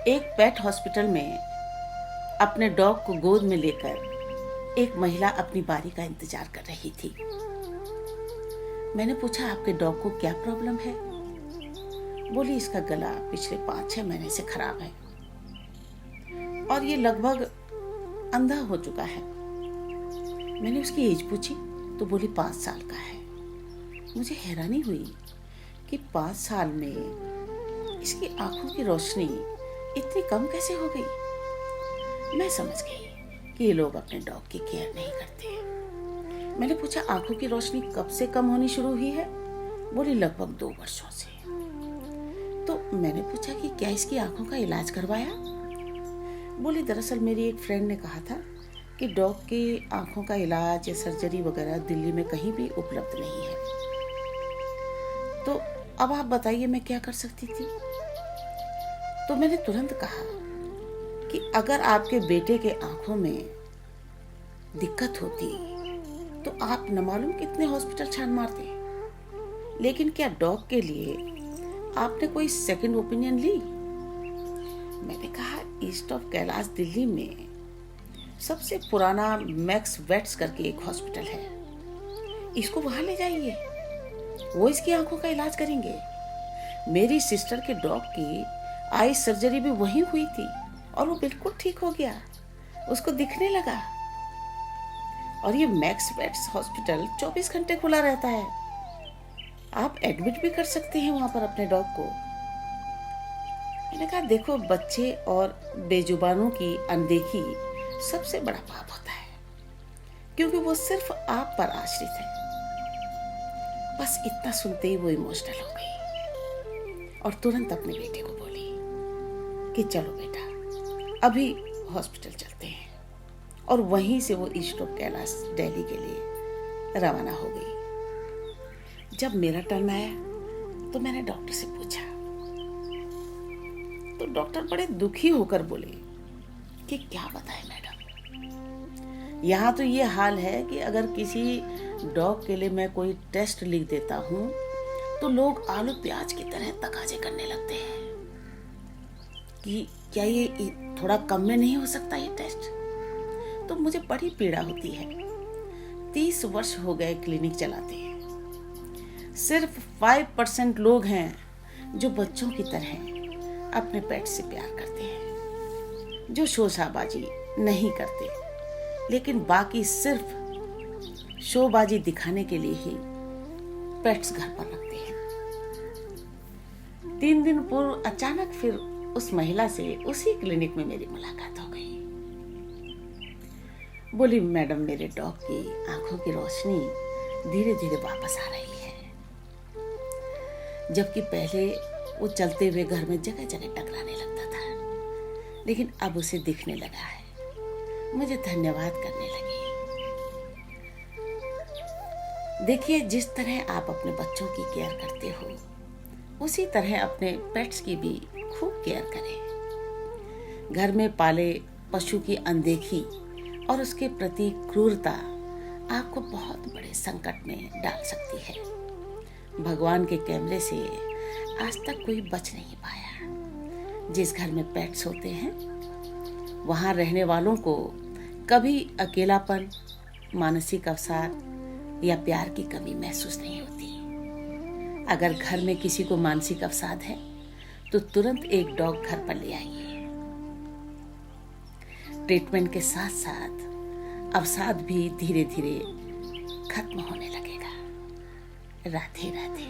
एक पेट हॉस्पिटल में अपने डॉग को गोद में लेकर एक महिला अपनी बारी का इंतजार कर रही थी। मैंने पूछा, आपके डॉग को क्या प्रॉब्लम है? बोली, इसका गला पिछले 5-6 महीने से खराब है और ये लगभग अंधा हो चुका है। मैंने उसकी एज पूछी तो बोली 5 साल का है। मुझे हैरानी हुई कि 5 साल में इसकी आंखों की रोशनी इतनी कम कैसे हो गई। मैं समझ गई कि ये लोग अपने डॉग की केयर नहीं करते हैं। मैंने पूछा, आंखों की रोशनी कब से कम होनी शुरू हुई है? बोली, लगभग 2 वर्षों से। तो मैंने पूछा कि क्या इसकी आंखों का इलाज करवाया? बोली, दरअसल मेरी एक फ्रेंड ने कहा था कि डॉग की आंखों का इलाज या सर्जरी वगैरह दिल्ली में कहीं भी उपलब्ध नहीं है। तो अब आप बताइए मैं क्या कर सकती थी? तो मैंने तुरंत कहा कि अगर आपके बेटे के आंखों में दिक्कत होती तो आप न मालूम कितने हॉस्पिटल छान मारते, लेकिन क्या डॉग के लिए आपने कोई सेकंड ओपिनियन ली? मैंने कहा, ईस्ट ऑफ कैलाश दिल्ली में सबसे पुराना मैक्स वेट्स करके एक हॉस्पिटल है, इसको वहां ले जाइए, वो इसकी आंखों का इलाज करेंगे। मेरी सिस्टर के डॉग की आई सर्जरी भी वहीं हुई थी और वो बिल्कुल ठीक हो गया, उसको दिखने लगा। और ये मैक्स वेट्स हॉस्पिटल 24 घंटे खुला रहता है, आप एडमिट भी कर सकते हैं वहां पर अपने डॉग को। मैंने कहा, देखो, बच्चे और बेजुबानों की अनदेखी सबसे बड़ा पाप होता है, क्योंकि वो सिर्फ आप पर आश्रित है। बस इतना सुनते ही वो इमोशनल हो गई और तुरंत अपने बेटे को बोली कि चलो बेटा, अभी हॉस्पिटल चलते हैं। और वहीं से वो ईस्ट ऑफ कैलाश दिल्ली के लिए रवाना हो गई। जब मेरा टर्न आया तो मैंने डॉक्टर से पूछा, तो डॉक्टर बड़े दुखी होकर बोले कि क्या बताएं मैडम, यहाँ तो ये हाल है कि अगर किसी डॉग के लिए मैं कोई टेस्ट लिख देता हूँ तो लोग आलू प्याज की तरह तकाजे करने लगते हैं कि क्या ये थोड़ा कम में नहीं हो सकता ये टेस्ट। तो मुझे बड़ी पीड़ा होती है। 30 वर्ष हो गए क्लिनिक चलाते हैं, सिर्फ 5% लोग हैं जो बच्चों की तरह अपने पेट से प्यार करते हैं, जो शोशाबाजी नहीं करते, लेकिन बाकी सिर्फ शोबाजी दिखाने के लिए ही पेट्स घर पर रखते हैं। 3 दिन पूर्व अचानक फिर उस महिला से उसी क्लिनिक में मेरी मुलाकात हो गई। बोली, मैडम, मेरे डॉग की आंखों की रोशनी धीरे धीरे वापस आ रही है, जबकि पहले वो चलते हुए घर में जगह जगह टकराने लगता था, लेकिन अब उसे दिखने लगा है, मुझे धन्यवाद करने लगी। देखिए, जिस तरह आप अपने बच्चों की केयर करते हो, उसी तरह अपने पेट्स की भी खूब केयर करें। घर में पाले पशु की अनदेखी और उसके प्रति क्रूरता आपको बहुत बड़े संकट में डाल सकती है। भगवान के कैमरे से आज तक कोई बच नहीं पाया। जिस घर में पेट्स होते हैं, वहां रहने वालों को कभी अकेलापन, मानसिक अवसाद या प्यार की कमी महसूस नहीं होती। अगर घर में किसी को मानसिक अवसाद है तो तुरंत एक डॉग घर पर ले आइए। ट्रीटमेंट के साथ साथ अवसाद भी धीरे धीरे खत्म होने लगेगा। राधे राधे।